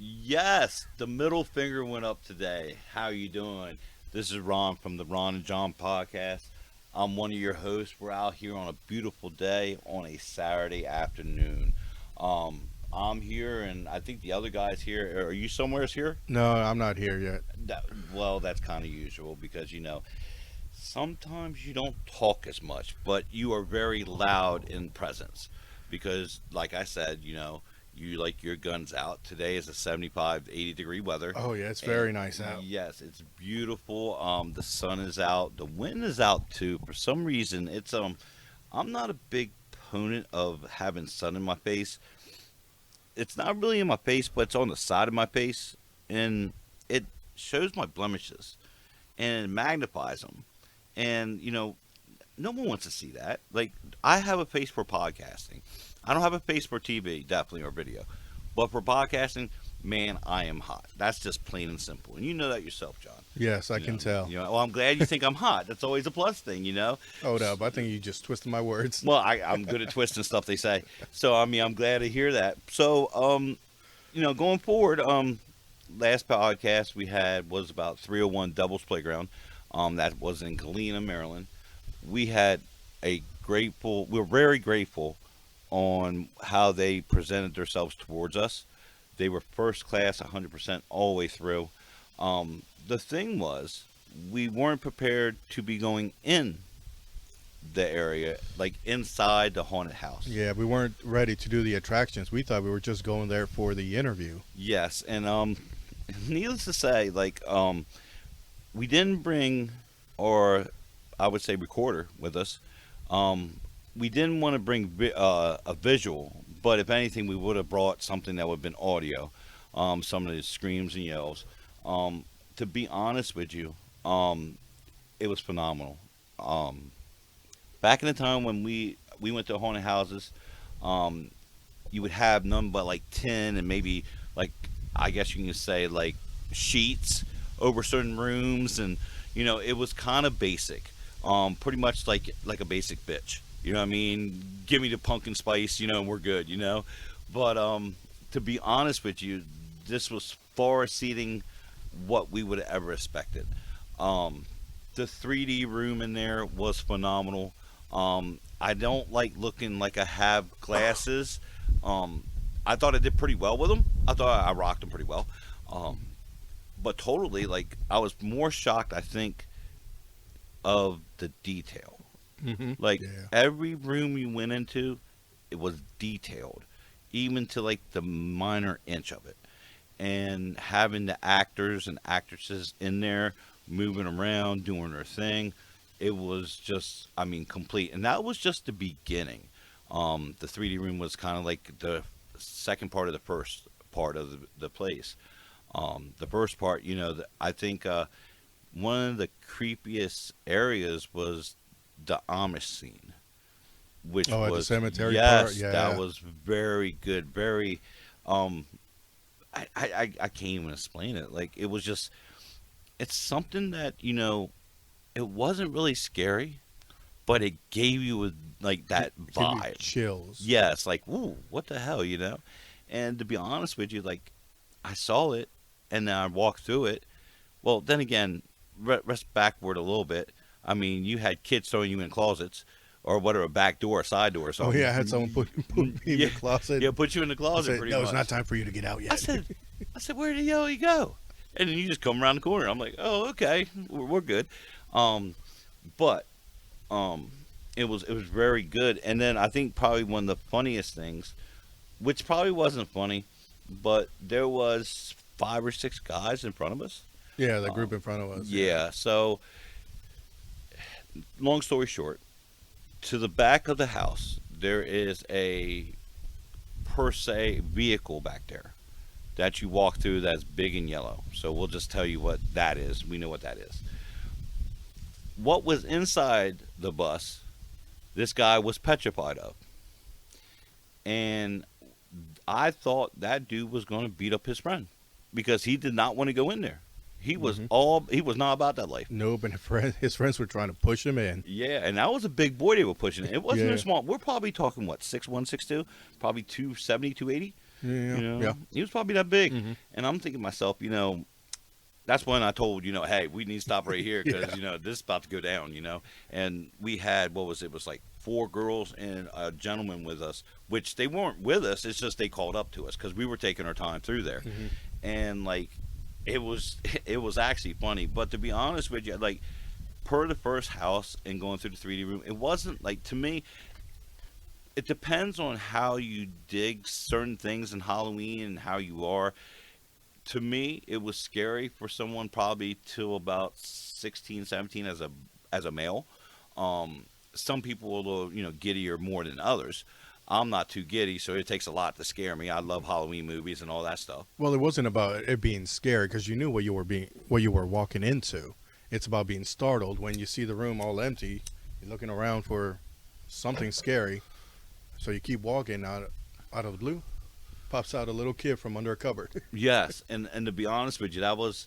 Yes, the middle finger went up today. How you doing? This is Ron from the Ron and John podcast. I'm one of your hosts. We're out here on a beautiful day on a Saturday afternoon. I'm here, and I think the other guy's here. Are you somewheres here? No, I'm not here yet. That, well, that's kind of usual because sometimes you don't talk as much, but you are very loud in presence. Because, like I said, you like your guns out. Today is a 75, 80-degree weather. Oh yeah, it's And very nice out. yes, it's beautiful. The sun is out. The wind is out too. For some reason, I'm not a big proponent of having sun in my face. It's not really in my face, but it's on the side of my face. And it shows my blemishes and it magnifies them. And no one wants to see that. Like, I have a face for podcasting. I don't have a face for TV, definitely, or video. But for podcasting, man, I am hot. That's just plain and simple. And you know that yourself, John. Yes, I can tell. Well, I'm glad you think I'm hot. That's always a plus thing. Hold up, I think you just twisted my words. Well, I'm good at twisting stuff they say. So, I mean, I'm glad to hear that. So, going forward, last podcast we had was about 301 Doubles Playground. That was in Galena, Maryland. We had we're very grateful on how they presented themselves towards us. They were first class 100% all the way through. The thing was, we weren't prepared to be going in the area, like inside the haunted house. Yeah, we weren't ready to do the attractions. We thought we were just going there for the interview. Yes, and needless to say, we didn't bring, or I would say, recorder with us. We didn't want to bring a visual, but if anything, we would have brought something that would have been audio. Some of the screams and yells. To be honest with you, it was phenomenal. Back in the time when we went to haunted houses, you would have none but like 10 and maybe, like, I guess you can say, like, sheets over certain rooms, and it was kind of basic. Pretty much like a basic bitch. You know what I mean? Give me the pumpkin spice, and we're good. But to be honest with you, this was far exceeding what we would have ever expected. The 3D room in there was phenomenal. I don't like looking like I have glasses. I thought I did pretty well with them. I thought I rocked them pretty well. But totally, like, I was more shocked, I think, of the detail. Like, Yeah. every room you went into, it was detailed, even to like the minor inch of it. And having the actors and actresses in there moving around, doing their thing, it was just, I mean, complete. And that was just the beginning. The 3D room was kind of like the second part of the first part of the place. The first part, I think one of the creepiest areas was the Amish scene, which Oh, at the was, cemetery part? yes, Yeah. that was very good, very. I can't even explain it. Like, it was just, it's something that it wasn't really scary, but it gave you like that Give you vibe. chills. Yes, like, ooh, what the hell? And to be honest with you, like, I saw it, and then I walked through it. Well, then again, rest backward a little bit. I mean, you had kids throwing you in closets, or whatever, a back door, a side door, or Oh something. yeah, I had someone put me in Yeah, the closet. yeah, put you in the I closet said, pretty no, much. it's not time for you to get out I yet. said, where did the hell he go? And then you just come around the corner. I'm like, oh, okay, we're good. Um, but it was very good. And then I think probably one of the funniest things, which probably wasn't funny, but there was 5 or 6 guys in front of us. Yeah, the group in front of us. Yeah. So, long story short, to the back of the house, there is a per se vehicle back there that you walk through that's big and yellow. So we'll just tell you what that is. We know what that is. What was inside the bus, this guy was petrified of. And I thought that dude was going to beat up his friend because he did not want to go in there. He was not about that life. Nope, and his friends were trying to push him in. Yeah, and that was a big boy they were pushing. It wasn't Yeah. a small. We're probably talking what, 6'1", 6'2", probably 270, 280. Yeah, You yeah. know, he was probably that big. Hmm. And I'm thinking to myself, that's when I told, hey, we need to stop right here Yeah. because, this is about to go down, And we had, what was it? It was like four girls and a gentleman with us, which they weren't with us. It's just they called up to us because we were taking our time through there. Hmm. And, like, it was, it was actually funny. But to be honest with you, like, per the first house and going through the 3D room, it wasn't like, to me, it depends on how you dig certain things in Halloween and how you are. To me, it was scary for someone probably till about 16, 17 as a male. Some people are a little, giddier more than others. I'm not too giddy, so it takes a lot to scare me. I love Halloween movies and all that stuff. Well, it wasn't about it being scary because you knew what you were walking into. It's about being startled when you see the room all empty. You're looking around for something scary, so you keep walking. Out of the blue, pops out a little kid from under a cupboard. Yes, and to be honest with you, that was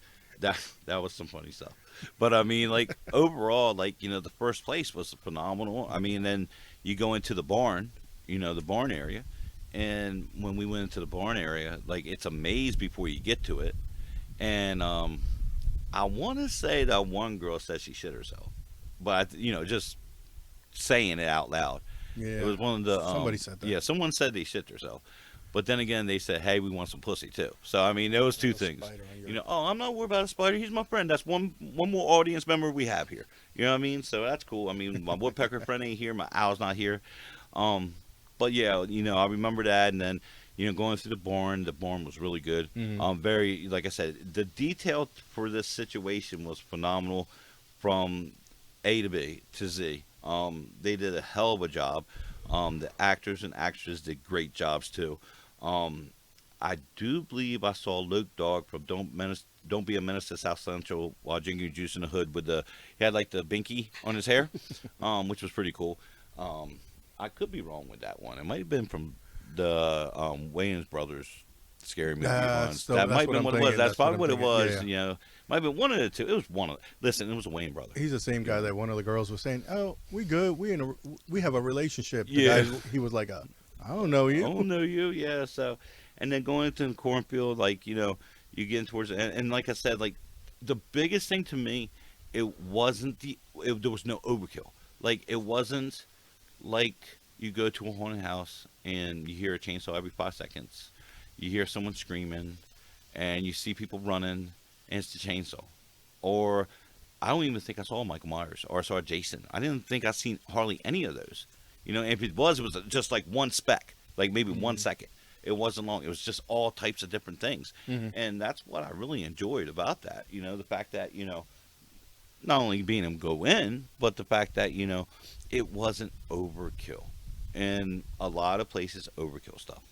some funny stuff. But I mean, like overall, like the first place was phenomenal. I mean, then you go into the barn, the barn area, and when we went into the barn area, like it's a maze before you get to it. And I want to say that one girl said she shit herself, but just saying it out loud. It Yeah, was one of the somebody said that. yeah, someone said they shit themselves. But then again, they said, "Hey, we want some pussy too." So I mean, there was two A things. spider on your. Oh, I'm not worried about a spider. He's my friend. That's one more audience member we have here. You know what I mean? So that's cool. I mean, my woodpecker friend ain't here. My owl's not here. Um, but yeah, I remember that, and then going through the barn. The barn was really good. Hmm. Very like I said, the detail for this situation was phenomenal, from A to B to Z. They did a hell of a job. The actors and actresses did great jobs too. Um, I do believe I saw Luke Dog from Don't Be a Menace to South Central while drinking juice in the hood with he had like the binky on his hair, which was pretty cool. Um, I could be wrong with that one. It might have been from the Wayans Brothers scary movie ones. That might That's have what been I'm what it was. thinking. That's That's what probably I'm what it thinking. Yeah, was. yeah. Might have been one of the two. It was one of. Listen, it was a Wayne brother. He's the same guy Yeah. that one of the girls was saying, "Oh, we good. We have a relationship." The Yeah. guy, he was like, "I don't know you." Oh no, you yeah. So, and then going into the cornfield, like you get towards and like I said, like the biggest thing to me, it wasn't there was no overkill. Like it wasn't like you go to a haunted house and you hear a chainsaw every 5 seconds, you hear someone screaming, and you see people running, and it's the chainsaw. Or I don't even think I saw Michael Myers or I saw Jason. I didn't think I seen hardly any of those. If it was just like one speck, like maybe one Hmm. second. It wasn't long. It was just all types of different things, Hmm. and that's what I really enjoyed about that. The fact that not only being him go in, but the fact that it wasn't overkill, and a lot of places overkill stuff,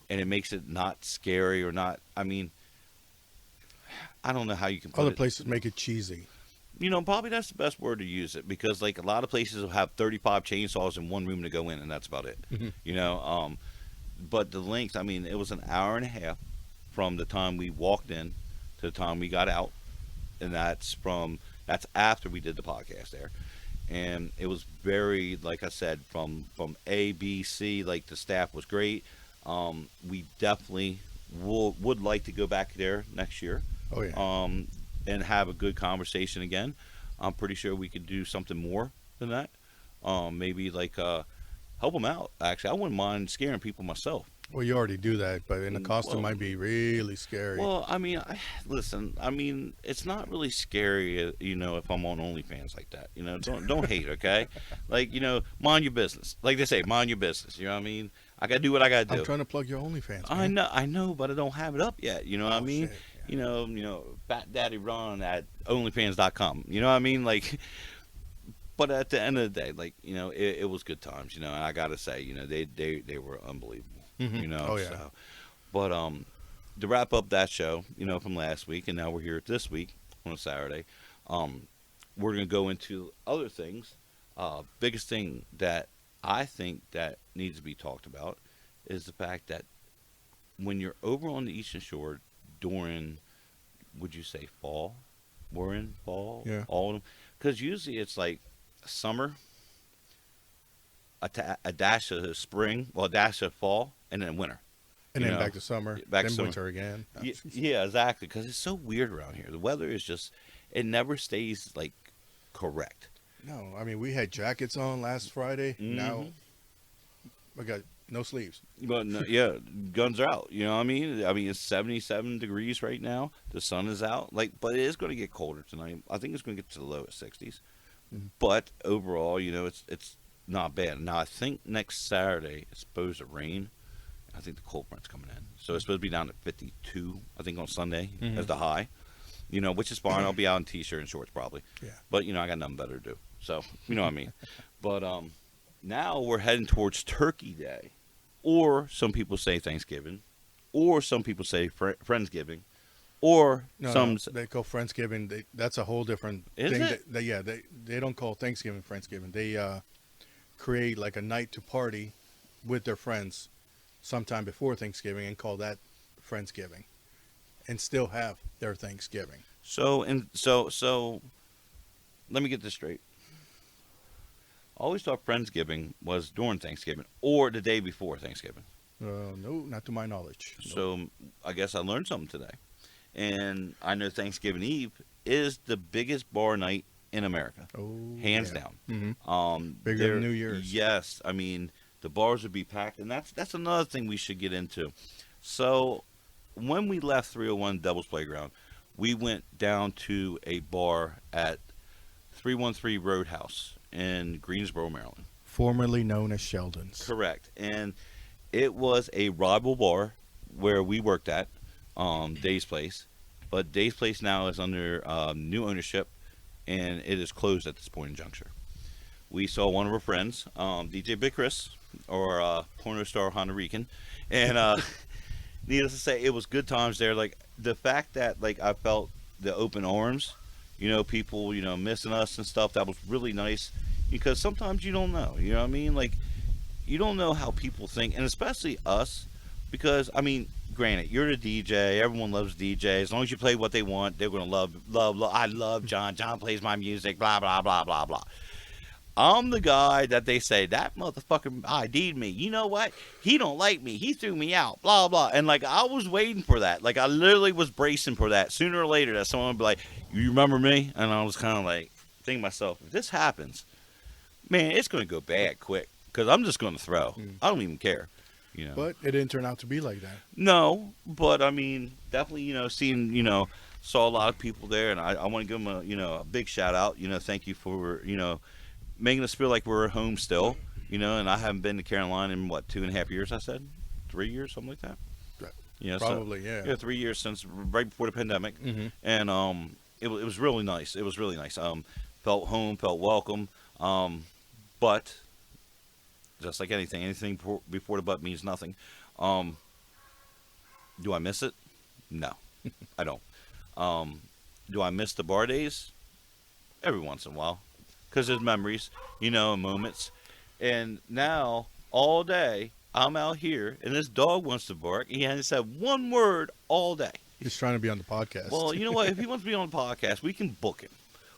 and it makes it not scary or not. I mean, I don't know how you can put Other it. places make it cheesy. Probably that's the best word to use it because like a lot of places will have 35 chainsaws in one room to go in, and that's about it. Hmm. You know, but the length. I mean, it was an hour and a half from the time we walked in to the time we got out, and that's after we did the podcast there. And it was very, like I said, from A, B, C. Like the staff was great. We definitely would like to go back there next year, Oh yeah. um, and have a good conversation again. I'm pretty sure we could do something more than that. Maybe like help them out. Actually, I wouldn't mind scaring people myself. Well, you already do that, but in the costume Well, might be really scary. well, I mean, listen. I mean, it's not really scary, if I'm on OnlyFans like that. Don't hate, okay? Like, mind your business. Like they say, mind your business. You know what I mean? I gotta do what I gotta I'm do. trying to plug your OnlyFans, I man. know, I know, but I don't have it up yet. You know what I Oh mean? shit. Fat Daddy Ron at OnlyFans.com. You know what I mean? Like, but at the end of the day, like, it was good times. And I gotta say, they were unbelievable. Yeah. Hmm. Oh yeah. So, but to wrap up that show, from last week, and now we're here this week on a Saturday. We're gonna go into other things. Biggest thing that I think that needs to be talked about is the fact that when you're over on the Eastern Shore during, would you say fall? We're in fall, Yeah. autumn, because usually it's like summer, a dash of spring, well, a dash of fall, and then winter. And then back to summer, back then summer. winter again. Yeah, exactly. Because it's so weird around here. The weather is just, it never stays like correct. No, I mean we had jackets on last Friday. Now Hmm. we got no sleeves. But no, yeah, guns are out. You know what I mean? I mean it's 77 degrees right now. The sun is out. Like, but it is going to get colder tonight. I think it's going to get to the low 60s. Mhm. But overall, it's not bad. Now I think next Saturday it's supposed to rain. I think the cold front's coming in, so it's supposed to be down to 52. I think on Sunday as the high. Which is fine. I'll be out in t-shirt and shorts probably. Yeah. But I got nothing better to do. So you know what I mean. But now we're heading towards Turkey Day, or some people say Thanksgiving, or some people say Friendsgiving, or No, some. no, they call Friendsgiving. That's a whole different Is thing. it? They don't call Thanksgiving Friendsgiving. They create like a night to party with their friends sometime before Thanksgiving and call that Friendsgiving, and still have their Thanksgiving. So let me get this straight. I always thought Friendsgiving was during Thanksgiving or the day before Thanksgiving. No, not to my knowledge. Nope. So I guess I learned something today. And I know Thanksgiving Eve is the biggest bar night in America, Oh, hands yeah. down. Bigger than New Year's. Yes, I mean the bars would be packed, and that's another thing we should get into. So when we left 301 Devil's Playground, we went down to a bar at 313 Roadhouse in Greensboro, Maryland. Formerly known as Sheldon's. Correct, and it was a rival bar where we worked at, Dave's Place, but Dave's Place now is under new ownership, and it is closed at this point in juncture. We saw one of our friends, DJ Big Chris, or porno star Honda Rican, and needless to say, it was good times there. Like the fact that like I felt the open arms, people, missing us and stuff. That was really nice because sometimes you don't know. You know what I mean? Like you don't know how people think, and especially us, because I mean, granted, you're the DJ. Everyone loves DJ. As long as you play what they want, they're gonna love. I love John. John plays my music. Blah blah blah blah blah. I'm the guy that they say that motherfucker ID'd me. You know what? He don't like me. He threw me out. Blah blah. And like I was waiting for that. Like I literally was bracing for that. Sooner or later, that someone would be like, "You remember me?" And I was kind of like thinking to myself, if this happens, man, it's gonna go bad quick because I'm just gonna throw. I don't even care. But it didn't turn out to be like that. No, but I mean, definitely, seeing, saw a lot of people there, and I want to give them a big shout out. Thank you for, making us feel like we're at home still, and I haven't been to Carolina in what, 2.5 years, I said? 3 years, something like that? Probably, yeah. Yeah, 3 years since right before the pandemic. Hmm. And it was really nice. It was really nice. Felt home, felt welcome. But just like anything before the butt means nothing. Do I miss it? No, I don't. Do I miss the bar days? Every once in a while, because there's memories, and moments. And now all day I'm out here, and this dog wants to bark. He hasn't said one word all day. He's trying to be on the podcast. Well, you know what? If he wants to be on the podcast, we can book him.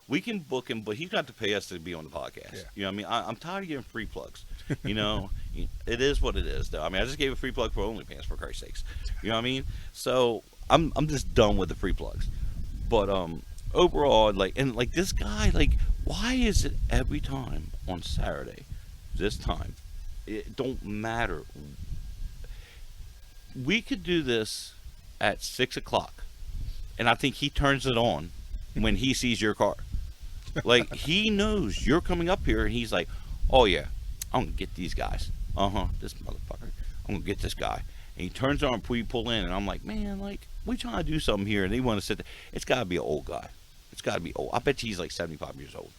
We can book him, but he's got to pay us to be on the podcast. Yeah. You know what I mean? I'm tired of giving free plugs. It is what it is, though. I mean, I just gave a free plug for OnlyFans, for Christ's sakes. You know what I mean? So I'm just done with the free plugs. But overall, like this guy, like, why is it every time on Saturday, this time, it don't matter. We could do this at 6:00, and I think he turns it on when he sees your car. Like he knows you're coming up here, and he's like, "Oh yeah, I'm gonna get these guys. This motherfucker. I'm gonna get this guy." And he turns on before you pull in, and I'm like, "Man, like we trying to do something here, and they want to sit there. It's got to be an old guy. It's got to be old. I bet he's like 75 years old."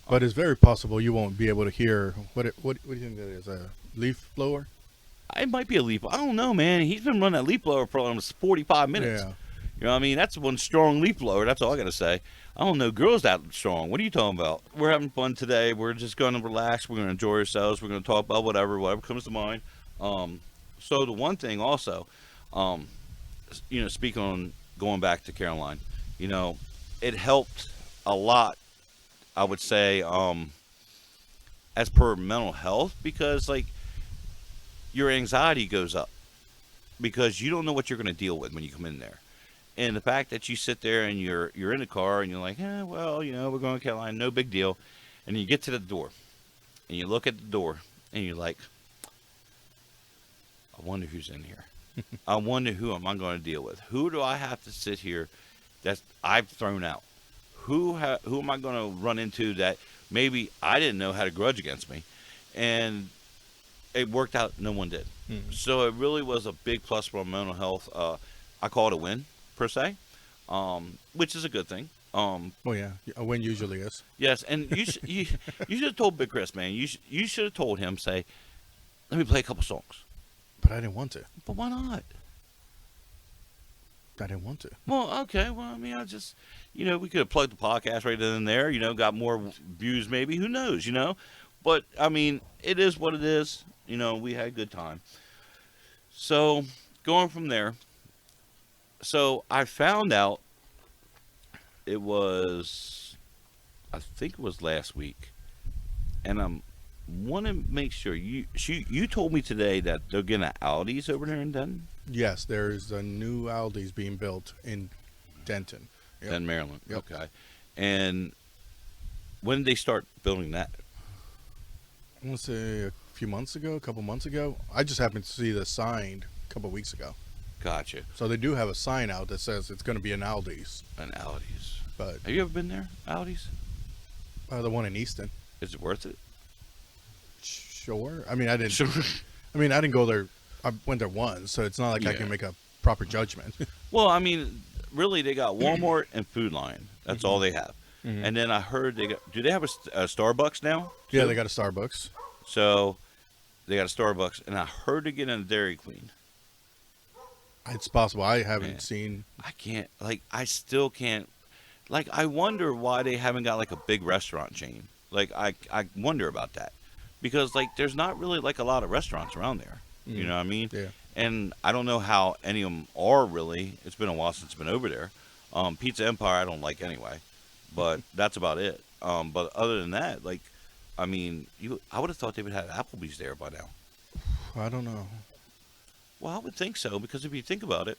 But it's very possible you won't be able to hear what do you think that is? A leaf blower? It might be a leaf. I don't know, man. He's been running that leaf blower for almost 45 minutes. Yeah. You know what I mean? That's one strong leaf blower. That's all I got to say. I don't know girls that strong. What are you talking about? We're having fun today. We're just going to relax. We're going to enjoy ourselves. We're going to talk about whatever comes to mind. So the one thing also, speaking on going back to Caroline, it helped a lot, I would say, as per mental health, because like your anxiety goes up. because you don't know what you're going to deal with when you come in there. And the fact that you sit there and you're in the car and you're like, well, we're going to Carolina, no big deal. And you get to the door and you look at the door and you're like, I wonder who's in here. I wonder who am I going to deal with? Who do I have to sit here that I've thrown out? Who am I going to run into that maybe I didn't know had a grudge against me? And it worked out. No one did. So it really was a big plus for mental health. I call it a win per se, which is a good thing. Oh yeah, a win usually is. Yes, and you should have told Big Chris, man. You should have told him, say, let me play a couple songs. But I didn't want to. But why not? I didn't want to. Well, okay. Well, I mean, I just, we could have plugged the podcast right in there. Got more views, maybe. Who knows? But I mean, it is what it is. We had a good time. So going from there, so I found out it was, I think it was last week, and I'm want to make sure you told me today that they're getting Aldi's over there in Denton. Yes, there's a new Aldi's being built in Denton. Yep. In Maryland. Yep. Okay. And when did they start building that? I want to say a couple months ago. I just happened to see the sign a couple weeks ago. Gotcha. So they do have a sign out that says it's going to be an Aldi's. An Aldi's. But have you ever been there, Aldi's? The one in Easton. Is it worth it? Sure. I mean, I didn't. Sure. I mean, I didn't go there. I went there once, so it's not like I can make a proper judgment. Well, I mean, really, they got Walmart and Food Lion. That's all they have. Mm-hmm. And then I heard do they have a Starbucks now? Yeah, they got a Starbucks. So they got a Starbucks, and I heard they get in a Dairy Queen. It's possible. I haven't seen. I can't. I still can't. I wonder why they haven't got a big restaurant chain. I wonder about that. Because there's not really a lot of restaurants around there. You know what I mean? Yeah. And I don't know how any of them are really. It's been a while since I've been over there. Pizza Empire I don't like anyway, but that's about it. But other than that, I mean, I would have thought they would have Applebee's there by now. I don't know. Well, I would think so because if you think about it,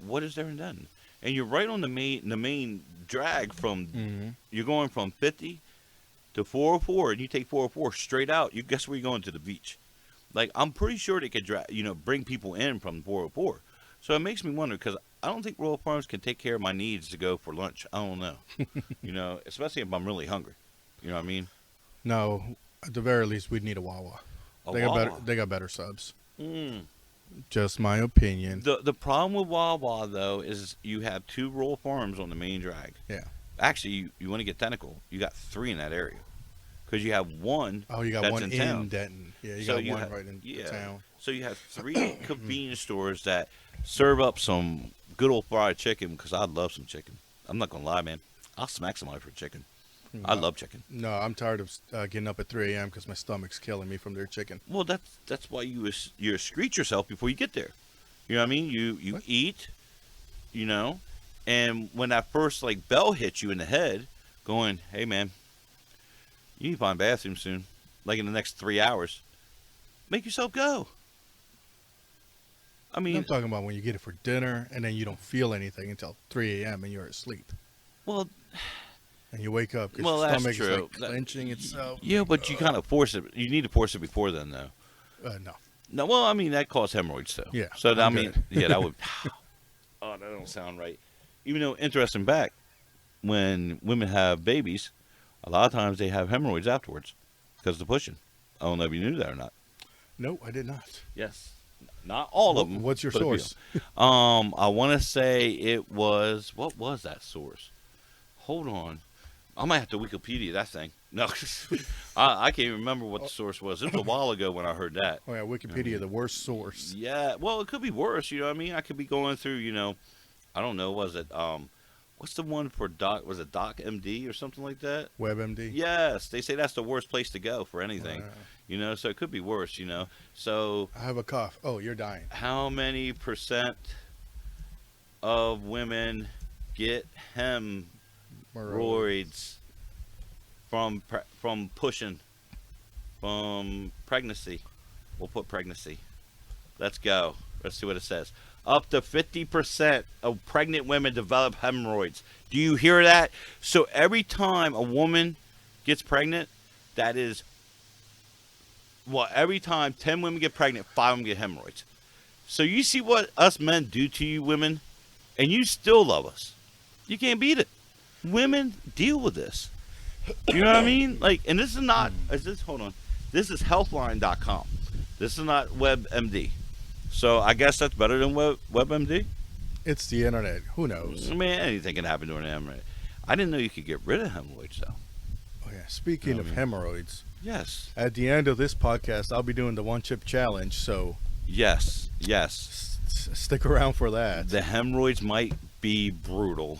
what is there in Denton? And you're right on the main drag from. You're going from 50 to 404, and you take 404 straight out. You guess where you're going? To the beach. I'm pretty sure they could bring people in from 404. So it makes me wonder because I don't think Royal Farms can take care of my needs to go for lunch. I don't know. Especially if I'm really hungry. You know what I mean? No, at the very least, we'd need a Wawa. They got better subs. Just my opinion. The problem with Wawa though is you have 2 Royal Farms on the main drag. Yeah. Actually, you want to get technical. You got 3 in that area. Because you have one. Oh, you got that's one in in town. Denton. Yeah, you got one right in town. So you have 3 convenience stores that serve up some good old fried chicken. Because I love some chicken. I'm not gonna lie, man. I'll smack somebody for chicken. I love chicken. No, I'm tired of getting up at 3 a.m. because my stomach's killing me from their chicken. Well, that's why you excrete yourself before you get there. You know what I mean? You What? eat. And when that first bell hits you in the head, going, hey man, you need to find a bathroom soon, in the next 3 hours. Make yourself go. I mean, I'm talking about when you get it for dinner and then you don't feel anything until 3 a.m. and you're asleep. well, And you wake up because Well, your that's stomach true. is clenching itself. yeah, but you kind of force it. You need to force it before then, though. No. No, well, I mean that causes hemorrhoids too. Yeah, So I I'm mean, good. yeah, that would. Oh, that don't sound right. Even though interesting fact, when women have babies, a lot of times they have hemorrhoids afterwards because of the pushing. I don't know if you knew that or not. No, I did not. Yes, not all of them. What's your but a few. source? I want to say it was. What was that source? Hold on. I might have to Wikipedia that thing. No, I can't even remember what the source was. It was a while ago when I heard that. Oh yeah, Wikipedia, the worst source. Yeah, well, it could be worse. You know what I mean? I could be going through. I don't know. Was it what's the one for Doc? Was it Doc MD or something like that? WebMD. Yes, they say that's the worst place to go for anything. So it could be worse. So I have a cough. Oh, you're dying. how many percent of women get hemorrhoids from pushing, from pregnancy? We'll put pregnancy. Let's go. Let's see what it says. Up to 50% of pregnant women develop hemorrhoids. Do you hear that? So every time a woman gets pregnant, that is, well, every time 10 women get pregnant, 5 of them get hemorrhoids. So you see what us men do to you women, and you still love us. You can't beat it. Women deal with this. You know what I mean? Like, and this is not, is this, hold on. This is healthline.com. This is not WebMD. So I guess that's better than WebMD. It's the internet. Who knows? I mean, anything can happen during an hemorrhoid. I didn't know you could get rid of hemorrhoids, though. Oh yeah. Speaking of hemorrhoids, Yes. at the end of this podcast, I'll be doing the one chip challenge. So Yes. Yes. stick around for that. The hemorrhoids might be brutal,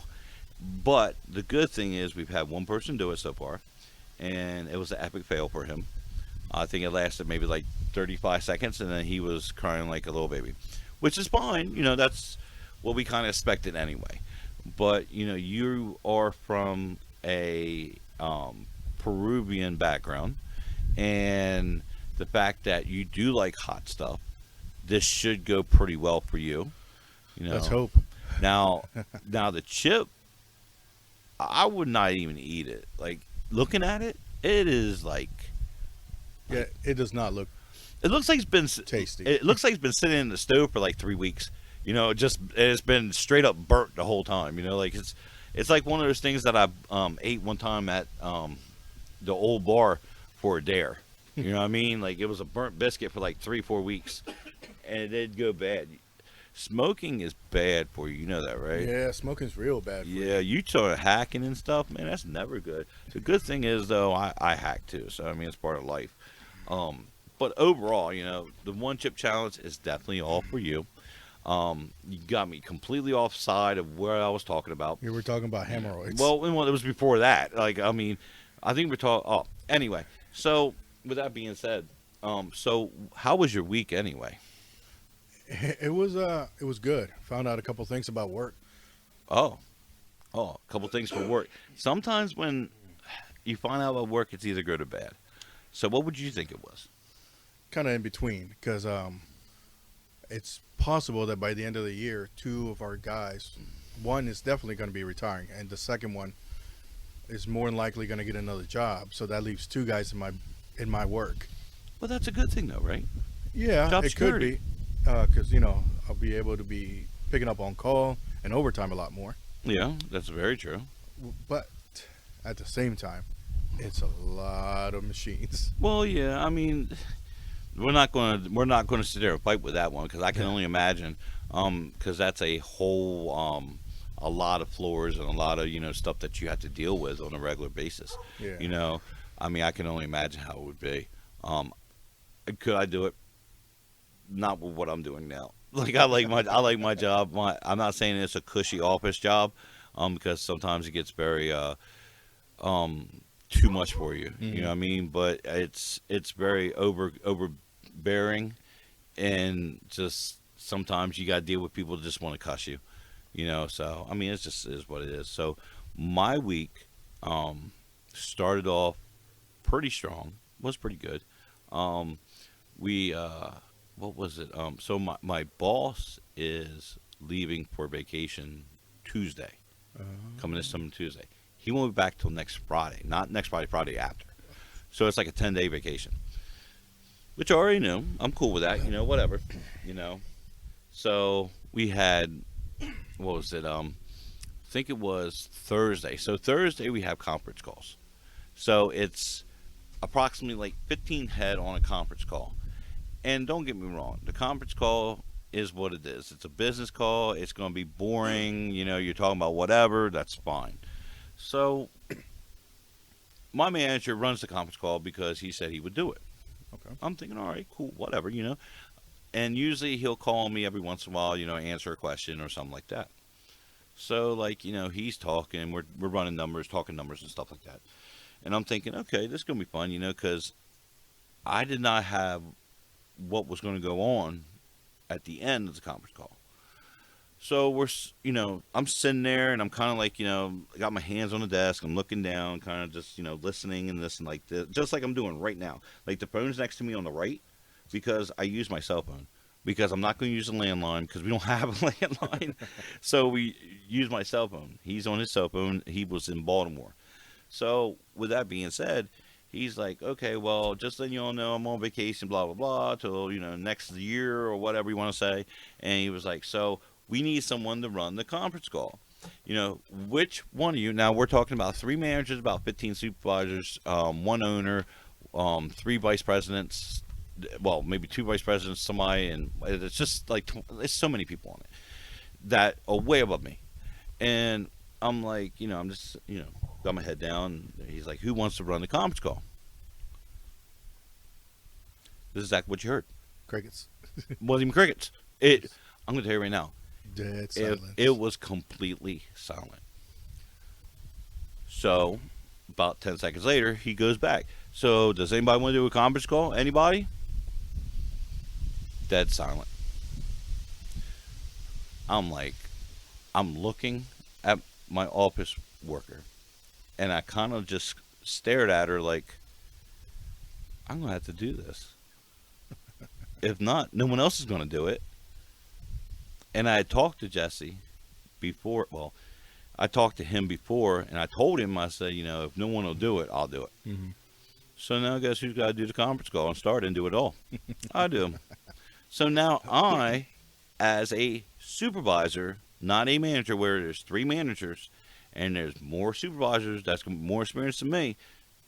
but the good thing is we've had one person do it so far, and it was an epic fail for him. I think it lasted maybe like 35 seconds, and then he was crying like a little baby, which is fine. You know, that's what we kind of expected anyway. But, you know, you are from a Peruvian background, and the fact that you do like hot stuff, this should go pretty well for you. You know, Let's hope. Now, now the chip, I would not even eat it. Like looking at it, it is like Yeah, it does not look it looks like tasty. it looks like it's been sitting in the stove for like 3 weeks. You know, it's been straight up burnt the whole time. You know, like it's like one of those things that I ate one time at the old bar for a dare. You know what I mean? Like it was a burnt biscuit for like 3-4 weeks, and it did go bad. Smoking is bad for you. You know that, right? Yeah, smoking's real bad. For Yeah, you start hacking and stuff, man. That's never good. The good thing is, though, I hack too, so I mean it's part of life. But overall, you know, the one chip challenge is definitely all for you. You got me completely offside of where I was talking about. You were talking about hemorrhoids. Well, it was before that. Like, I mean, I think we're talking. Oh, anyway. So, with that being said, so how was your week anyway? it was good. Found out a couple things about work. Oh, a couple things for work. Sometimes when you find out about work, it's either good or bad. So, what would you think it was? Kind of in between, because it's possible that by the end of the year, 2 of our guys, one is definitely going to be retiring, and the second one is more than likely going to get another job. So that leaves 2 guys in my work. Well, that's a good thing, though, right? Yeah, Job it could security. be, because I'll be able to be picking up on call and overtime a lot more. Yeah, that's very true. But at the same time, it's a lot of machines. Well, yeah, I mean, we're not going to sit there and fight with that one because I can only imagine, because that's a whole a lot of floors and a lot of stuff that you have to deal with on a regular basis. Yeah. You know, I mean, I can only imagine how it would be. Could I do it? Not with what I'm doing now. Like I like my job. I'm not saying it's a cushy office job, because sometimes it gets very too much for you. You know what I mean? But it's very overbearing, and just sometimes you got to deal with people that just want to cuss you. You know, so I mean, it's just is what it is. So my week started off pretty strong. Was pretty good. We what was it? So my boss is leaving for vacation Tuesday, coming this coming Tuesday. He won't be back till next Friday, not next Friday, Friday after. So it's like a 10-day vacation, which I already knew. I'm cool with that, whatever, So we had, what was it? I think it was Thursday. So Thursday we have conference calls. So it's approximately like 15 head on a conference call. And don't get me wrong, the conference call is what it is. It's a business call. It's going to be boring. You're talking about whatever. That's fine. So my manager runs the conference call because he said he would do it. Okay. I'm thinking, all right, cool, whatever, And usually he'll call me every once in a while, answer a question or something like that. So, like, he's talking, we're running numbers, talking numbers and stuff like that. And I'm thinking, okay, this is going to be fun, because I did not have what was going to go on at the end of the conference call. So I'm sitting there and I'm kind of like, I got my hands on the desk. I'm looking down, kind of just, listening and this and like this, just like I'm doing right now. Like the phone's next to me on the right because I use my cell phone. because I'm not going to use a landline because we don't have a landline. So we use my cell phone. He's on his cell phone. He was in Baltimore. So with that being said, he's like, okay, well, just letting you all know I'm on vacation, blah blah blah, till next year or whatever you want to say. And he was like, so we need someone to run the conference call. Which one of you? Now we're talking about 3 managers, about 15 supervisors, one owner, 3 vice presidents. Well, maybe 2 vice presidents, somebody, and it's just like it's so many people on it that are way above me. And I'm like, I'm just, got my head down. He's like, who wants to run the conference call? This is exactly what you heard. Crickets. It wasn't even crickets. I'm going to tell you right now. Dead silence. It was completely silent. So, about 10 seconds later, he goes back. So, does anybody want to do a conference call? Anybody? Dead silent. I'm like, I'm looking at my office worker, and I kind of just stared at her like, I'm going to have to do this. If not, no one else is going to do it. And I had talked to Jesse before. Well, I talked to him before, and I told him, I said, if no one will do it, I'll do it. Mm-hmm. So now guess who's got to do the conference call and start and do it all? I do. So now I, as a supervisor, not a manager, where there's 3 managers and there's more supervisors that's more experienced than me,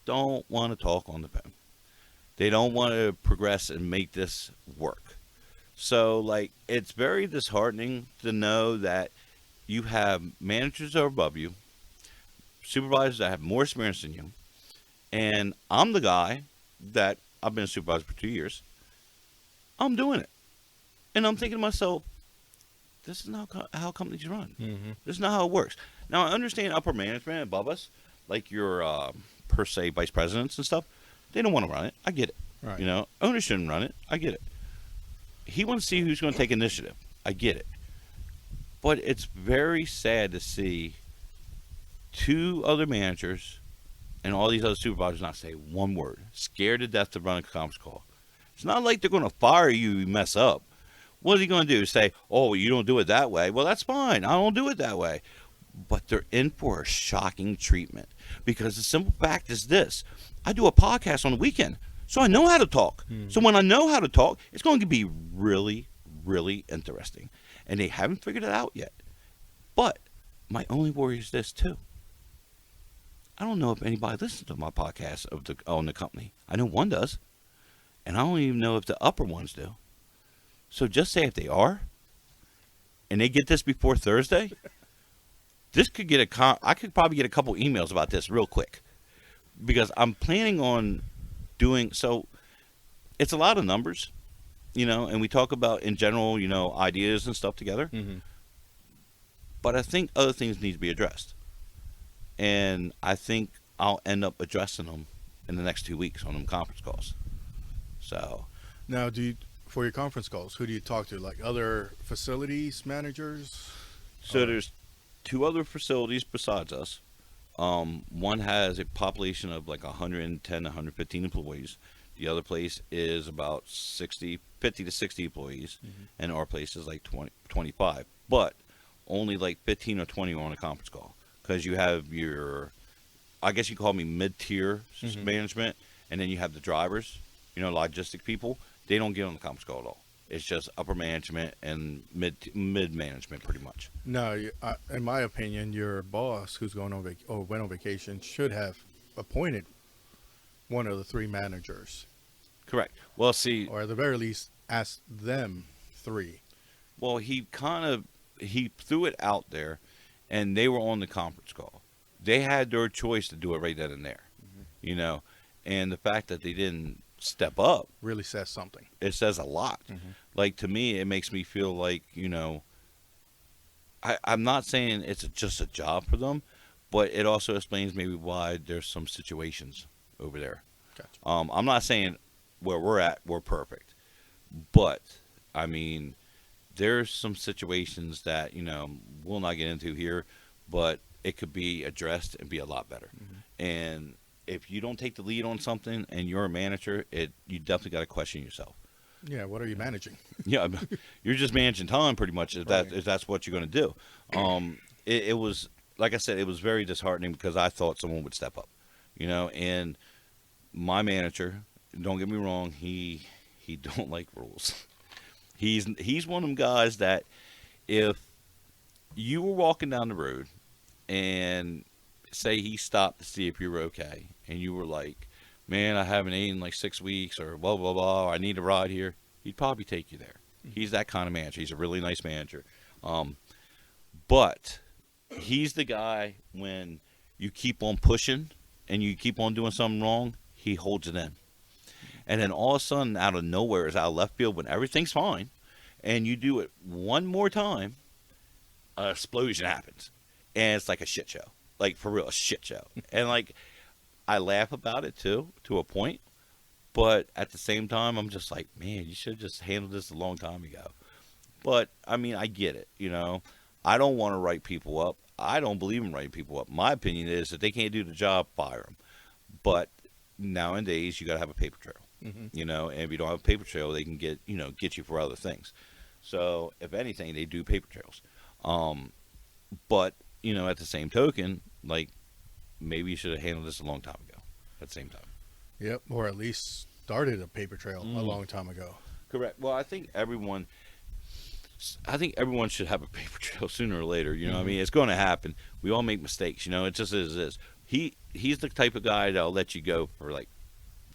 don't want to talk on the phone. They don't want to progress and make this work. So, like, it's very disheartening to know that you have managers that are above you, supervisors that have more experience than you, and I'm the guy that I've been a supervisor for 2 years. I'm doing it. And I'm thinking to myself, this is not how companies run. Mm-hmm. This is not how it works. Now, I understand upper management above us, like your, per se, vice presidents and stuff. They don't want to run it. I get it. Right. Owners shouldn't run it. I get it. He wants to see who's going to take initiative. I get it. But it's very sad to see 2 other managers and all these other supervisors not say one word. Scared to death to run a conference call. It's not like they're going to fire you if you mess up. What are they going to do? Say, oh, you don't do it that way. Well, that's fine. I don't do it that way. But they're in for a shocking treatment. Because the simple fact is this. I do a podcast on the weekend. So I know how to talk. So when I know how to talk, it's going to be really, really interesting. And they haven't figured it out yet. But my only worry is this too. I don't know if anybody listens to my podcast on the company. I know one does. And I don't even know if the upper ones do. So just say if they are, and they get this before Thursday, this could get I could probably get a couple emails about this real quick. Because I'm planning on doing, so it's a lot of numbers, and we talk about in general, ideas and stuff together. Mm-hmm. But I think other things need to be addressed. And I think I'll end up addressing them in the next 2 weeks on them conference calls. So Now, for your conference calls, who do you talk to? Like other facilities managers? there's 2 other facilities besides us. One has a population of like 110, 115 employees. The other place is about 50 to 60 employees. Mm-hmm. And our place is like 20, 25. But only like 15 or 20 are on a conference call. Because you have I guess you call me mid-tier Mm-hmm. management. And then you have the drivers, logistic people. They don't get on the conference call at all. It's just upper management and mid management, pretty much. No, in my opinion, your boss, who's going on or went on vacation, should have appointed one of the 3 managers, Correct. Well, see, or at the very least, ask them 3. well, he threw it out there, and they were on the conference call. They had their choice to do it right then and there, and the fact that they didn't step up, Really says something. it says a lot. Mm-hmm. Like, to me, it makes me feel like, I'm not saying it's just a job for them, but it also explains maybe why there's some situations over there. Gotcha. I'm not saying where we're at, we're perfect. But, I mean, there's some situations that, we'll not get into here, but it could be addressed and be a lot better. Mm-hmm. And if you don't take the lead on something and you're a manager, you definitely got to question yourself. Yeah, what are you managing? Yeah, you're just managing time pretty much Right. if that's what you're going to do. It was like I said, it was very disheartening because I thought someone would step up, and my manager. Don't get me wrong, he don't like rules. He's one of them guys that if you were walking down the road and say he stopped to see if you were okay, and you were like, "Man, I haven't eaten in like 6 weeks," or blah blah blah, or "I need a ride here," he'd probably take you there. He's that kind of manager. He's a really nice manager. Um, but he's the guy when you keep on pushing and you keep on doing something wrong, he holds it in. And then all of a sudden, out of nowhere, is out of left field when everything's fine, and you do it one more time, an explosion happens, and it's like a shit show, like for real, a shit show. And like I laugh about it too, to a point, but at the same time, I'm just like, man, you should have just handled this a long time ago. But I mean, I get it. I don't want to write people up. I don't believe in writing people up. My opinion is that they can't do the job, fire them. But nowadays, you got to have a paper trail. Hmm. And if you don't have a paper trail, they can get you for other things. So if anything, they do paper trails. Um, but at the same token, like maybe you should have handled this a long time ago. At the same time. Yep, or at least started a paper trail a Mm. long time ago. Correct. Well, I think everyone should have a paper trail sooner or later. You know, what I Hmm. mean, it's going to happen. We all make mistakes. It just is. Is he's the type of guy that'll let you go for like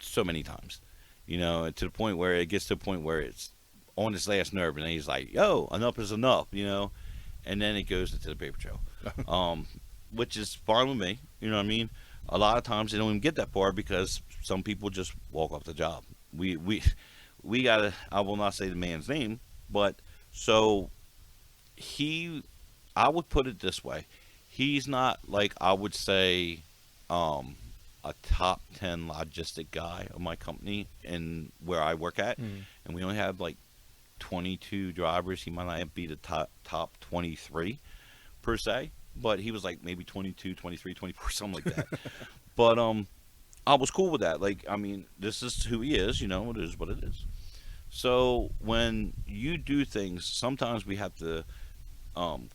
so many times. To the point where it gets to the point where it's on his last nerve, and he's like, "Yo, enough is enough," and then it goes into the paper trail, um, which is fine with me. You know what I mean? A lot of times they don't even get that far because some people just walk off the job. We gotta. I will not say the man's name, but so he, I would put it this way: he's not like I would say, um, a top 10 logistic guy of my company and where I work at, Mm. and we only have like 22 drivers. He might not be the top 23 per se, but he was like maybe 22, 23, 24, something like that. But I was cool with that. Like, I mean, this is who he is. It is what it is. So when you do things, sometimes we have to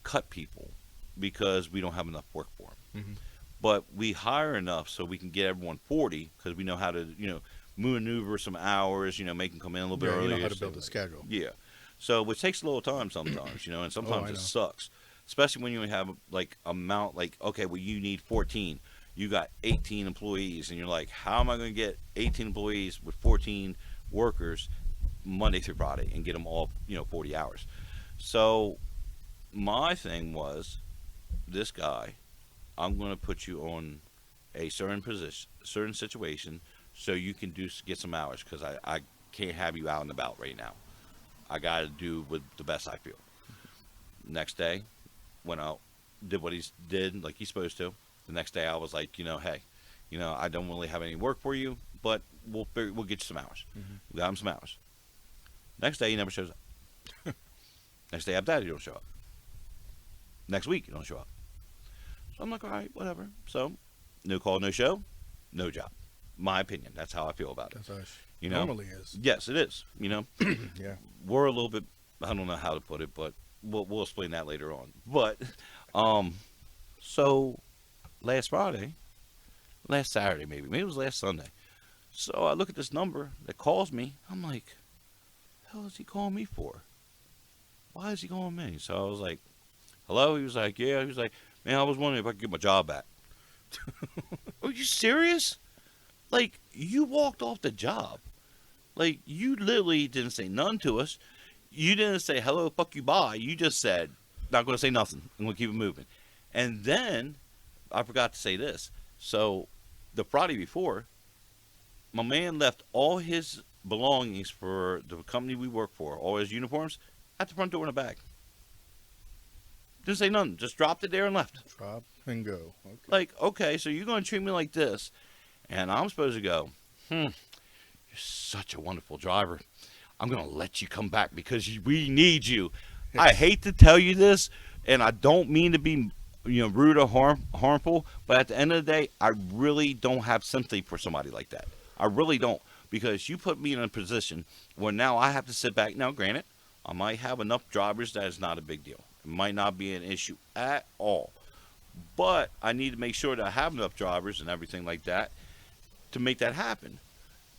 cut people because we don't have enough work for them. Hmm. But we hire enough so we can get everyone 40 because we know how to, maneuver some hours, make them come in a little bit Yeah, you know earlier. how to build a schedule. Yeah. So, which takes a little time sometimes, and Oh, sometimes I it know. sucks, especially when you have like amount like okay, well you need 14, you got 18 employees, and you're like, how am I going to get 18 employees with 14 workers Monday through Friday and get them all 40 hours? So my thing was this guy, I'm going to put you on a certain position, certain situation, so you can get some hours because I can't have you out and about right now. I got to do with the best I feel. Next day, went out, did what he did like he's supposed to. The next day, I was like, hey, I don't really have any work for you, but we'll get you some hours. Hmm. We got him some hours. Next day, he never shows up. Next day after that, he don't show up. Next week, he don't show up. So I'm like, all right, whatever. So, no call, no show, no job. My opinion. That's how I feel about it. That's how it You know? normally is. Yes, it is. Yeah. We're a little bit. I don't know how to put it, but we'll explain that later on. But, um, so last Saturday maybe it was last Sunday. So I look at this number that calls me. I'm like, the hell is he calling me for? Why is he calling me? So I was like, hello. He was like, yeah. He was like, man, I was wondering if I could get my job back. Are you serious? Like, you walked off the job. Like, you literally didn't say none to us. You didn't say hello, fuck you, bye. You just said, not going to say nothing. I'm going to keep it moving. And then, I forgot to say this. So, the Friday before, my man left all his belongings for the company we work for, all his uniforms, at the front door in a bag. Didn't say nothing. Just dropped it there and left. Drop and go. Okay. Like, okay, so you're going to treat me like this. And I'm supposed to go, you're such a wonderful driver. I'm going to let you come back because we need you. I hate to tell you this, and I don't mean to be rude or harmful, but at the end of the day, I really don't have sympathy for somebody like that. I really don't because you put me in a position where now I have to sit back. Now, granted, I might have enough drivers that is not a big deal. It might not be an issue at all. But I need to make sure that I have enough drivers and everything like that to make that happen.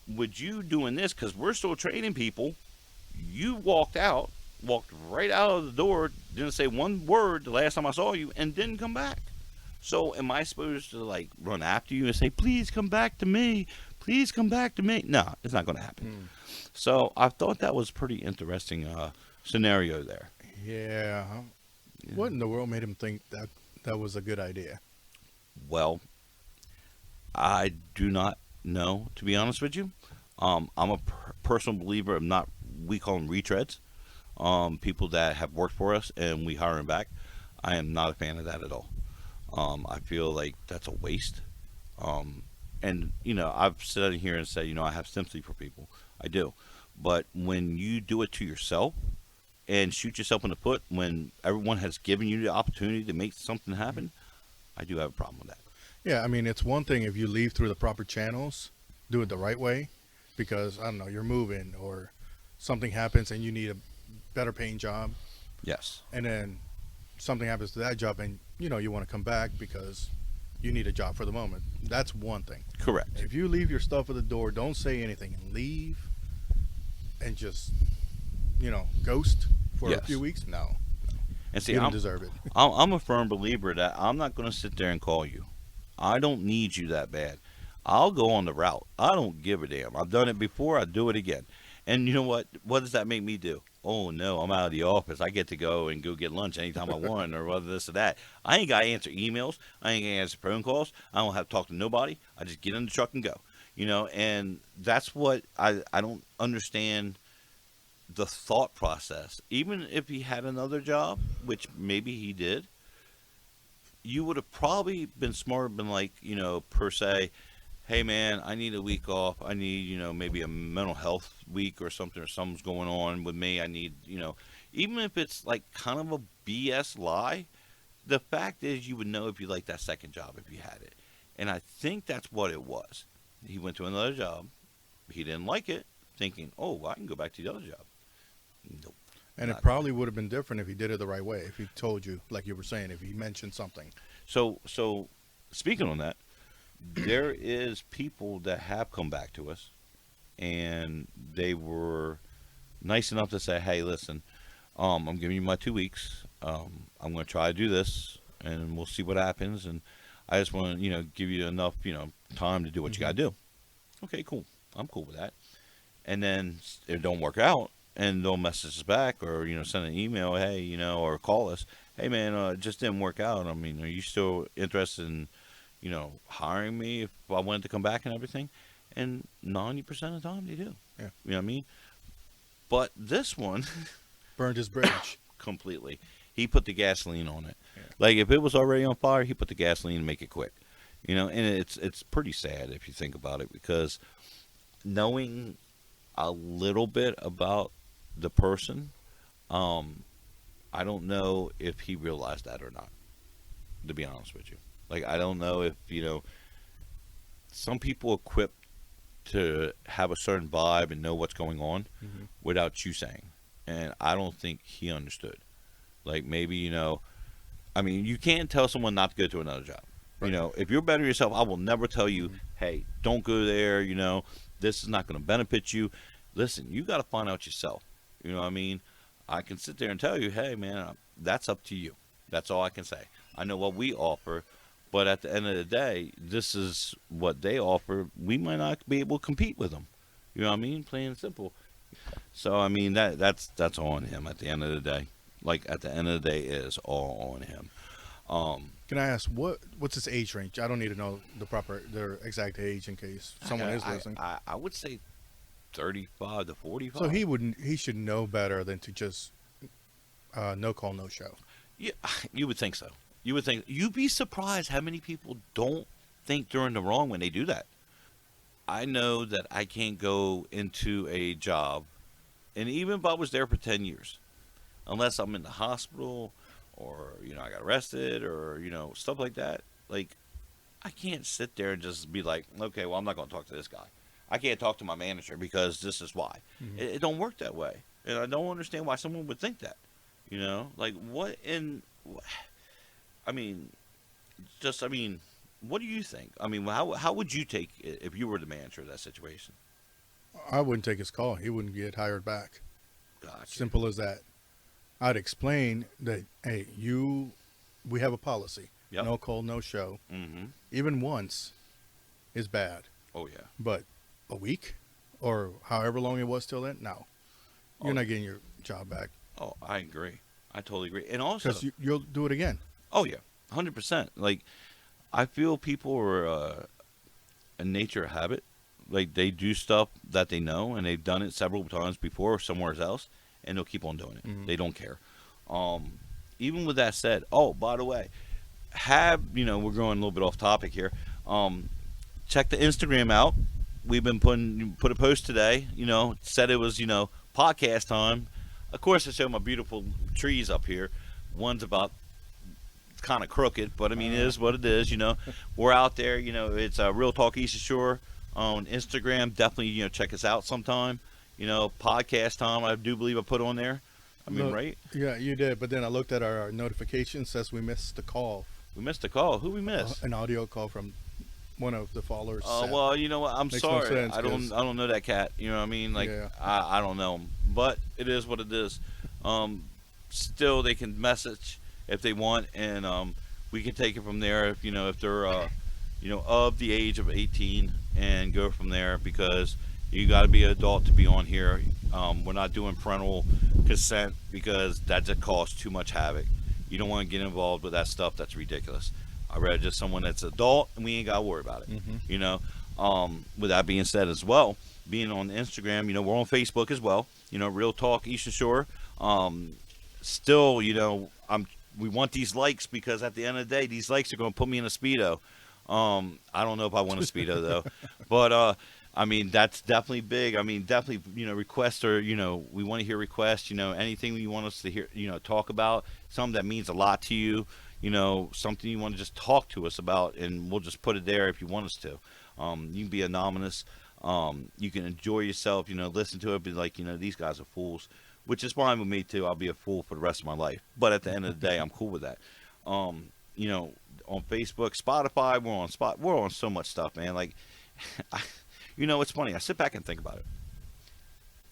With you doing this, because we're still training people, you walked right out of the door, didn't say one word the last time I saw you, and didn't come back. So am I supposed to like run after you and say, "Please come back to me, please come back to me"? No, it's not going to happen. Hmm. So I thought that was pretty interesting scenario there. Yeah. What in the world made him think that that was a good idea? Well, I do not know, to be honest with you. I'm a personal believer of not, we call them retreads, people that have worked for us and we hire them back. I am not a fan of that at all. I feel like that's a waste. And, I've sat in here and said, I have sympathy for people. I do. But when you do it to yourself and shoot yourself in the foot when everyone has given you the opportunity to make something happen, I do have a problem with that. Yeah, I mean, it's one thing if you leave through the proper channels, do it the right way, because I don't know, you're moving or something happens and you need a better paying job, Yes. and then something happens to that job and you want to come back because you need a job for the moment. That's one thing. Correct. If you leave your stuff at the door, don't say anything and leave and just ghost for a Yes. few weeks. No, And see, you don't I'm, deserve it. I'm a firm believer that I'm not going to sit there and call you. I don't need you that bad. I'll go on the route. I don't give a damn. I've done it before. I do it again. And you know what? What does that make me do? Oh no, I'm out of the office. I get to go and go get lunch anytime I want, or whether this or that. I ain't got to answer emails. I ain't got to answer phone calls. I don't have to talk to nobody. I just get in the truck and go. And that's what I don't understand the thought process. Even if he had another job, which maybe he did, you would have probably been smart, been like, per se, hey man, I need a week off. I need, maybe a mental health week or something, or something's going on with me. I need, even if it's like kind of a BS lie, the fact is you would know if you liked that second job if you had it. And I think that's what it was. He went to another job. He didn't like it, thinking, oh, well, I can go back to the other job. Nope. And it Not. probably would have been different if he did it the right way. If he told you, like you were saying, if he mentioned something. So speaking on that, there is people that have come back to us, and they were nice enough to say, "Hey, listen, I'm giving you my 2 weeks. I'm going to try to do this, and we'll see what happens. And I just want to, give you enough, time to do what you got to do." Okay, cool. I'm cool with that. And then if it don't work out, and they'll message us back, or send an email, hey, or call us, hey man, it just didn't work out. I mean, are you still interested in hiring me if I wanted to come back and everything? And 90% of the time they do. Yeah. You know what I mean? But this one, Burned his bridge. completely, he put the gasoline on it. Yeah. Like if it was already on fire, he put the gasoline to make it quick. And it's pretty sad if you think about it, because knowing a little bit about the person, I don't know if he realized that or not, to be honest with you. Like, I don't know if, some people equipped to have a certain vibe and know what's going on Hmm. without you saying. And I don't think he understood. Like, maybe, I mean, you can't tell someone not to go to another job. Right. If you're better yourself, I will never tell you, Mhm. hey, don't go there, this is not going to benefit you. Listen, you got to find out yourself. You know what I mean? I can sit there and tell you, hey, man, that's up to you. That's all I can say. I know what we offer, but at the end of the day, this is what they offer. We might not be able to compete with them. You know what I mean? Plain and simple. So I mean that's on him at the end of the day. Like at the end of the day, it is all on him. Can I ask what's his age range? I don't need to know their exact age in case someone is listening. I would say 35 to 45. So he should know better than to just no call, no show. Yeah, you would think so. You would think. You'd be surprised how many people don't think they're in the wrong when they do that. I know that I can't go into a job, and even if I was there for 10 years, unless I'm in the hospital or, I got arrested or, stuff like that. Like, I can't sit there and just be like, okay, well, I'm not going to talk to this guy. I can't talk to my manager because this is why. Mhm. It don't work that way, and I don't understand why someone would think that. Like what in? I mean, I mean, what do you think? I mean, how would you take it if you were the manager of that situation? I wouldn't take his call. He wouldn't get hired back. Gotcha. Simple as that. I'd explain that, hey, we have a policy. Yep. No call, no show. Mm-hmm. Even once is bad. Oh yeah. But a week or however long it was till then, no. You're Oh, not getting your job back oh, I agree. I totally agree. And also, because you'll do it again. oh yeah, 100%. Like I feel people are a nature of habit. Like they do stuff that they know and they've done it several times before somewhere else, and they'll keep on doing it. Mhm. They don't care. Um, Even with that said, oh by the way, have we're going a little bit off topic here. Check the Instagram out. We've been put a post today. Said it was podcast time. Of course, I show my beautiful trees up here. One's about kind of crooked, but I mean it is what it is. We're out there. It's Real Talk East Shore on Instagram. Definitely check us out sometime. Podcast time. I do believe I put on there. I mean, Look, right? Yeah, you did. But then I looked at our notifications, says we missed the call, We missed a call. Who we missed? an audio call from one of the followers. Oh Seth. well, you know what? I'm Makes no sorry. sense, I don't. 'cause- I don't know that cat. You know what I mean? Like Yeah. I don't know him, but it is what it is. Um, Still, they can message if they want, and we can take it from there. If they're of the age of 18, and go from there because you got to be an adult to be on here. We're not doing parental consent because that just causes too much havoc. You don't want to get involved with that stuff. That's ridiculous. I'd rather just someone that's adult and we ain't got to worry about it. Mhm. With that being said as well, being on Instagram, we're on Facebook as well. Real Talk Eastern Shore. Still, we want these likes because at the end of the day, these likes are going to put me in a speedo. I don't know if I want a speedo though, but I mean that's definitely big. I mean definitely requests or we want to hear requests. Anything you want us to hear talk about, something that means a lot to you. Something you want to just talk to us about, and we'll just put it there if you want us to. You can be anonymous. You can enjoy yourself. Listen to it, be like these guys are fools, which is fine with me too. I'll be a fool for the rest of my life, but at the end of the day, I'm cool with that. On Facebook, Spotify, we're on so much stuff, man. Like, it's funny. I sit back and think about it.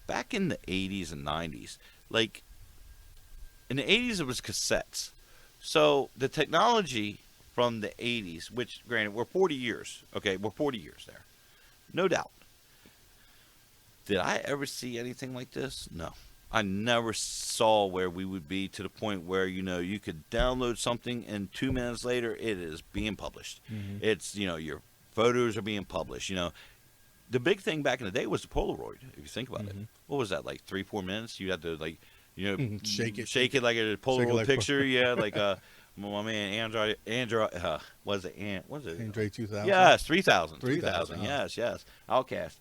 Back in the 80s and 90s, like in the 80s, it was cassettes. So the technology from the 80s, which granted we're 40 years, okay, we're 40 years there, no doubt. Did I ever see anything like this? No. I never saw where we would be to the point where you could download something and 2 minutes later it is being published. Mhm. It's your photos are being published. The big thing back in the day was the Polaroid. If you think about it, Mhm. what was that like 3-4 minutes? You had to like Shake it. like a Polaroid like- picture. Yeah, like my man Android was it was it Andre 2000. yes 3000 3000, yes Outcast.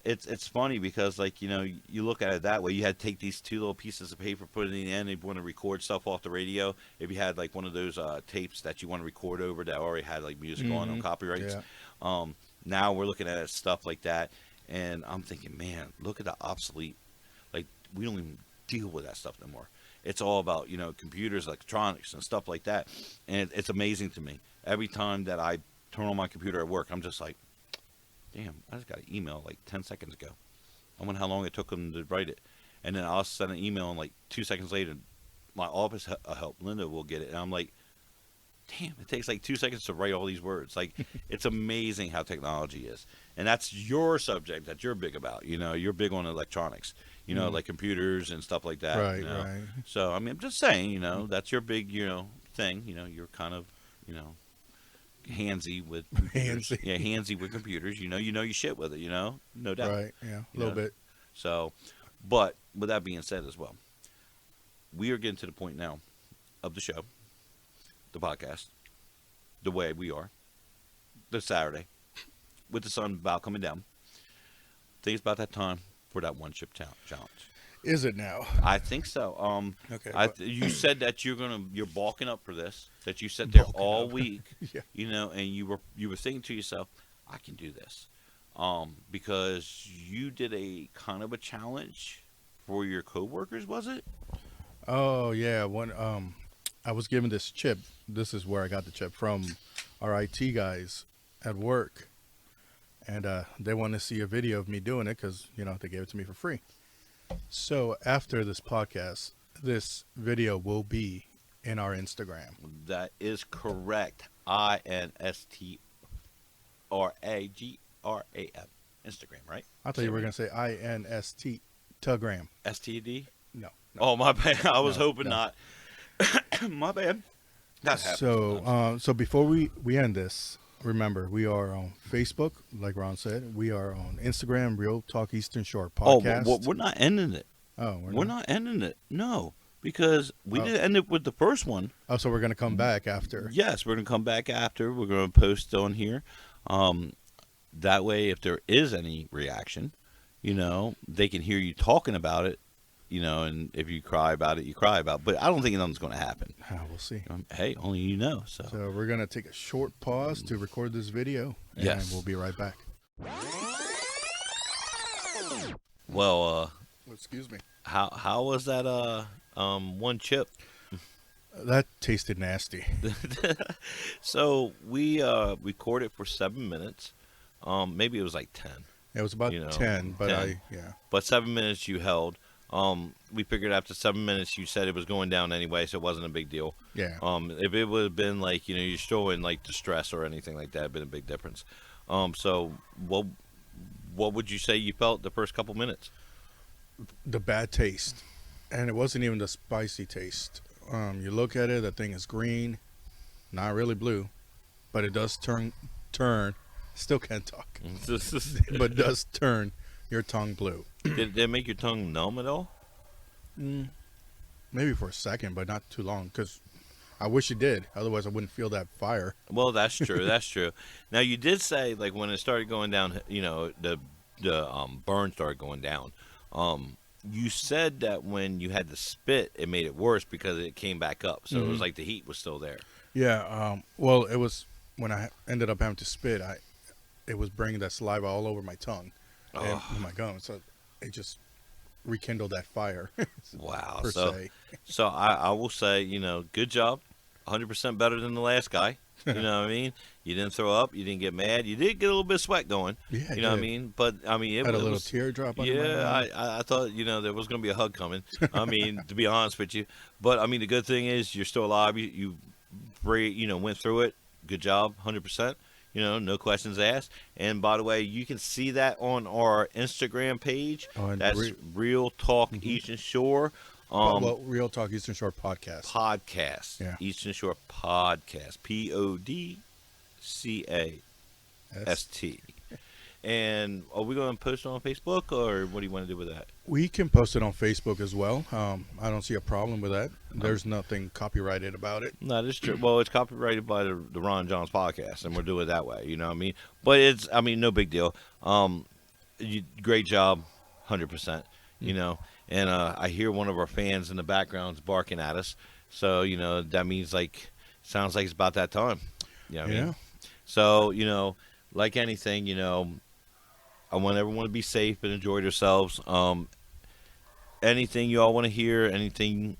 It's funny because like you look at it that way. You had to take these two little pieces of paper, put it in the end, and you want to record stuff off the radio. If you had like one of those tapes that you want to record over that already had like music on Mhm. copyrights. Yeah. Now we're looking at stuff like that, and I'm thinking, man, look at the obsolete. Like we don't even deal with that stuff no more. It's all about computers, electronics, and stuff like that, and it's amazing to me. Every time that I turn on my computer at work, I'm just like, damn, I just got an email like 10 seconds ago. I wonder how long it took them to write it. And then I'll send an email, and like 2 seconds later, my office help, Linda, will get it. And I'm like, damn, it takes like 2 seconds to write all these words. Like, it's amazing how technology is. And that's your subject that you're big about. You're big on electronics, Mhm. like computers and stuff like that. Right, right. So, I mean, I'm just saying, that's your big, thing. You're kind of, handsy with computers. Handsy. Yeah, handsy with computers. You know your shit with it. No doubt. Right. Yeah. A little bit. So, but with that being said as well, we are getting to the point now of the show, the podcast, the way we are, this Saturday, with the sun about coming down. I think it's about that time for that one chip challenge. Is it now? I think so. Okay. You said that you're balking up for this. That you sat there Bulking all up. week, Yeah. and you were thinking to yourself, I can do this. because you did a kind of a challenge for your coworkers, was it? Oh yeah, when I was given this chip. This is where I got the chip from our IT guys at work, and they want to see a video of me doing it because they gave it to me for free. So after this podcast, this video will be in our Instagram. That is correct. INSTRAGRAM. Instagram, right? I thought you were gonna say INST Tugram. STD? No, no, Oh, my bad. I was no, hoping no. not. My bad. That happens So, sometimes. so before we end this, remember we are on Facebook, like Ron said. We are on Instagram, Real Talk Eastern Shore Oh, podcast. we're not ending it. Oh, we're We're not. not ending it. No, because we Oh, didn't end it with the first one. oh, so we're gonna come back after. Yes, we're gonna come back after. We're gonna post on here. Um, that way, if there is any reaction, they can hear you talking about it. And if you cry about it, you cry about it. But I don't think nothing's gonna happen. We'll see. Hey, only you know. So So we're gonna take a short pause to record this video, and yes. we'll be right back. Well, Excuse me. how was that? One chip. That tasted nasty. So we recorded for 7 minutes. Maybe it was like 10. It was about 10, but 10. yeah. But 7 minutes you held. We figured after 7 minutes you said it was going down anyway, so it wasn't a big deal. Yeah. If it would have been like you're still in like distress or anything like that, it'd been a big difference. So what would you say you felt the first couple minutes? The bad taste, and it wasn't even the spicy taste. You look at it, the thing is green, not really blue, but it does turn. Still can't talk, but does turn your tongue blue. Did it make your tongue numb at all? Maybe for a second, but not too long. Because I wish it did. Otherwise, I wouldn't feel that fire. Well, that's true. That's true. Now you did say like when it started going down, the burn started going down. You said that when you had to spit, it made it worse because it came back up. So it was like the heat was still there. Yeah. Well, it was when I ended up having to spit. It was bringing that saliva all over my tongue and my gums. So it just rekindled that fire. Wow. Per se. So I will say, good job. 100% better than the last guy. You know what I mean? You didn't throw up. You didn't get mad. You did get a little bit of sweat going. Yeah, you know what I mean? But I mean, it had a little was, teardrop under my yeah, eye. I thought there was going to be a hug coming. I mean, to be honest with you. But I mean, the good thing is you're still alive. You went through it. Good job, 100%. No questions asked. And by the way, you can see that on our Instagram page. That's Real Talk Eastern Shore. Well, Real Talk Eastern Shore podcast. Yeah. Eastern Shore podcast. PODCAST. And are we going to post it on Facebook, or what do you want to do with that? We can post it on Facebook as well. I don't see a problem with that. There's nothing copyrighted about it. No, that's true. Well, it's copyrighted by the Ron Johns podcast, and we'll do it that way. You know what I mean? But it's, no big deal. Great job, 100%. And I hear one of our fans in the background barking at us. So, that means sounds like it's about that time. You know what I mean? So, like anything, I want everyone to be safe and enjoy themselves. Anything you all want to hear, anything,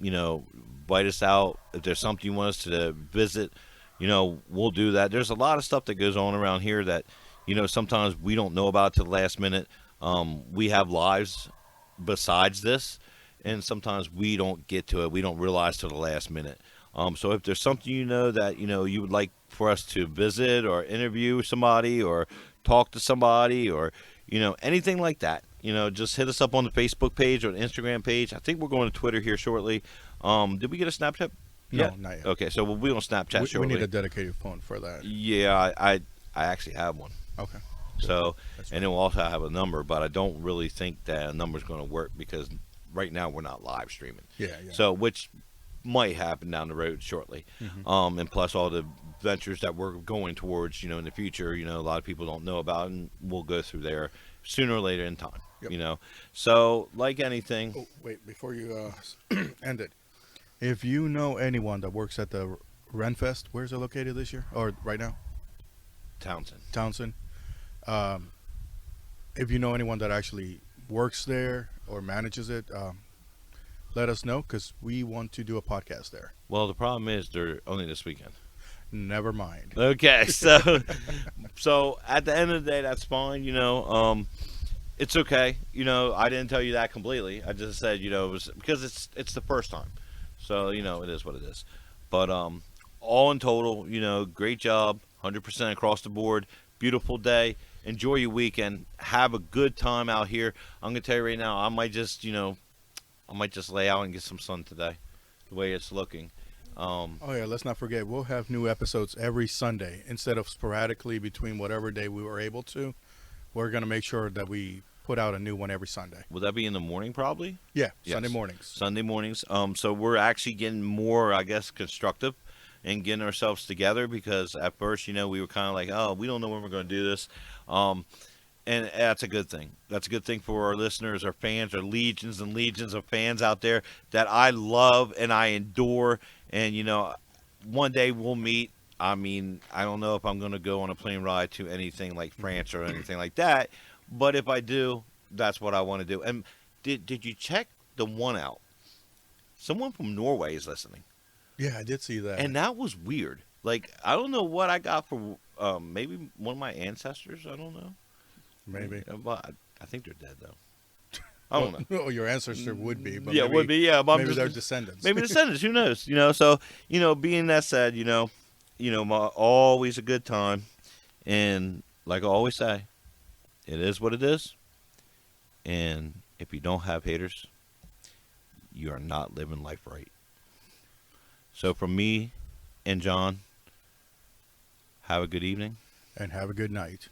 bite us out. If there's something you want us to visit, we'll do that. There's a lot of stuff that goes on around here that, sometimes we don't know about till the last minute. We have lives besides this, and sometimes we don't get to it. We don't realize till the last minute. So if there's something that you would like for us to visit or interview somebody or talk to somebody or anything like that, just hit us up on the Facebook page or the Instagram page. I think we're going to Twitter here shortly. Did we get a Snapchat? No, not yet. Okay, so we'll be on Snapchat shortly. We need a dedicated phone for that. Yeah, I actually have one. Okay. So, and then we'll also have a number, but I don't really think that a number is going to work because right now we're not live streaming. Yeah. So, which might happen down the road shortly. And plus all the ventures that we're going towards, in the future, a lot of people don't know about, and we'll go through there sooner or later in time. Yep. So like anything. Oh, wait, before you end it, if you know anyone that works at the Renfest, where's it located this year or right now? Townsend. If you know anyone that actually works there or manages it, let us know because we want to do a podcast there. Well, the problem is they're only this weekend. Never mind. Okay, so at the end of the day, that's fine. It's okay. I didn't tell you that completely. I just said, it was because it's the first time. So, it is what it is. But all in total, great job, 100% across the board. Beautiful day. Enjoy your weekend. Have a good time out here. I'm gonna tell you right now, I might just lay out and get some sun today, the way it's looking. Oh yeah, let's not forget we'll have new episodes every Sunday instead of sporadically between whatever day we were able to. We're gonna make sure that we put out a new one every Sunday. Will that be in the morning, probably? Yeah, Yes. Sunday mornings. Sunday mornings. So we're actually getting more, I guess, constructive and getting ourselves together because at first, we were kind of like, oh, we don't know when we're going to do this. Um, and that's a good thing. That's a good thing for our listeners, our fans, our legions and legions of fans out there that I love and I adore. And, one day we'll meet. I mean, I don't know if I'm going to go on a plane ride to anything like France or anything like that. But if I do, that's what I want to do. And did you check the one out? Someone from Norway is listening. Yeah, I did see that. And that was weird. Like, I don't know what I got for maybe one of my ancestors. I don't know. Maybe. But I think they're dead, though. I don't know. Oh, your ancestor would be, but Yeah, maybe, would be. Yeah, but I'm maybe just, they're descendants. maybe descendants. Who knows? So being that said, always a good time, and like I always say, it is what it is. And if you don't have haters, you are not living life right. So from me and John, have a good evening. And have a good night.